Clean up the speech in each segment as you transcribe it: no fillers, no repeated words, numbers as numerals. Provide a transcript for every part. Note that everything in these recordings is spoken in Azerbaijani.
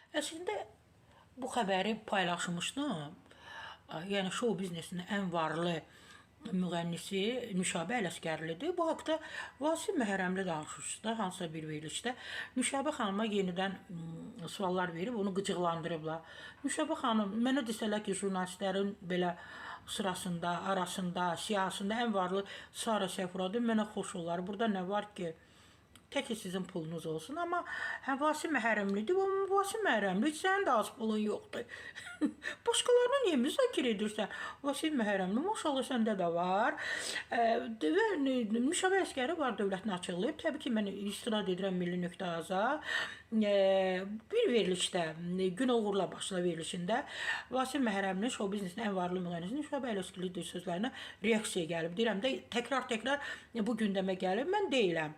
Əslində bu xəbəri paylaşmışdım. Yəni şou biznesinin ən varlı müğənnisi Nüşabə Ələsgərlidir. Bu haqda Vasif Məhərrəmli danışmışdı da, hansısa bir verilişdə. Nüşabə xanıma yenidən suallar verib, onu qıcıqlandırıblar. Nüşabə xanım, mənə desələr ki, jurnalistlərin belə sırasında, arasında, siyasında ən varlı Sara Səfuradır, mənə xoş olar. Burada nə var ki? Tək ki sizin pulunuz olsun. Amma Vasif Məhərrəmlidir. Amma Vasif Məhərrəmli sənin də az pulun yoxdur. Başqalarına niyə müzakirə edirsən? Vasif Məhərrəmli, maşallah səndə də var. Və Nüşabə Ələsgərli var dövlətini açıqlayıb. Təbii ki, mən istirad edirəm Milli.az-a. Bir verilişdə, Gün Uğurla başla verilişində Vasif Məhərrəmli şou biznesinin ən varlı müğənnisi Nüşabə Ələsgərli sözlərinə reaksiya gəlib. Deyirəm də təkrar bu gündəmə gəlib. Mən deyiləm.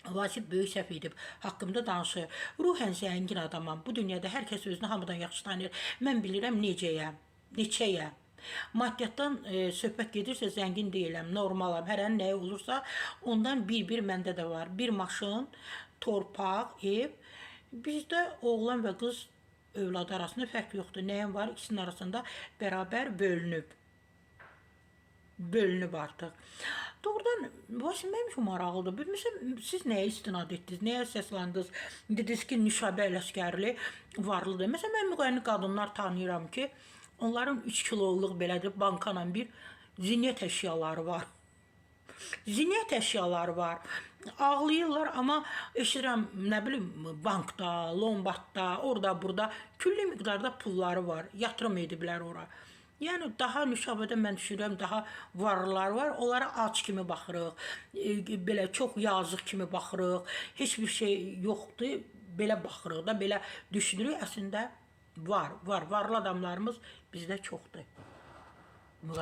Vasif böyük səhv edib, haqqımda danışır. Ruhən zəngin adamam. Bu dünyada hər kəs özünü hamıdan yaxşı tanıyır. Mən bilirəm neçəyəm. Maddiyatdan söhbət gedirsə zəngin deyiləm, normalam. Hərənin nəyi olursa, ondan bir məndə də var. Bir maşın, torpaq, ev. Bizdə oğlan və qız övladı arasında fərq yoxdur. Nəyim var? İkisinin arasında bərabər bölünüb artıq. Doğrudan, Vasif mənim üçün maraqlıdır. Bilmirəm, siz nəyə istinad etdiniz, nəyə səsləndiniz? Dediniz ki, Nüşabə Ələsgərli varlıdır. Məsələn, mən müğənni qadınlar tanıyıram ki, onların 3 kiloluq belədir, bankana bir zinət əşyaları var. Zinət əşyaları var. Ağlayırlar, amma eşidirəm, nə bilim, bankda, lombardda, orada, burada külli miqdarda pulları var. Yatırım ediblər ora. Yəni daha Nüşabədə mən düşünürəm, daha varlılar var. Onlara ac kimi baxırıq. Belə çox yazıq kimi baxırıq. Heç bir şey yoxdur. Belə baxırıq da, belə düşünürük. Əslində var. Varlı adamlarımız bizdə çoxdur.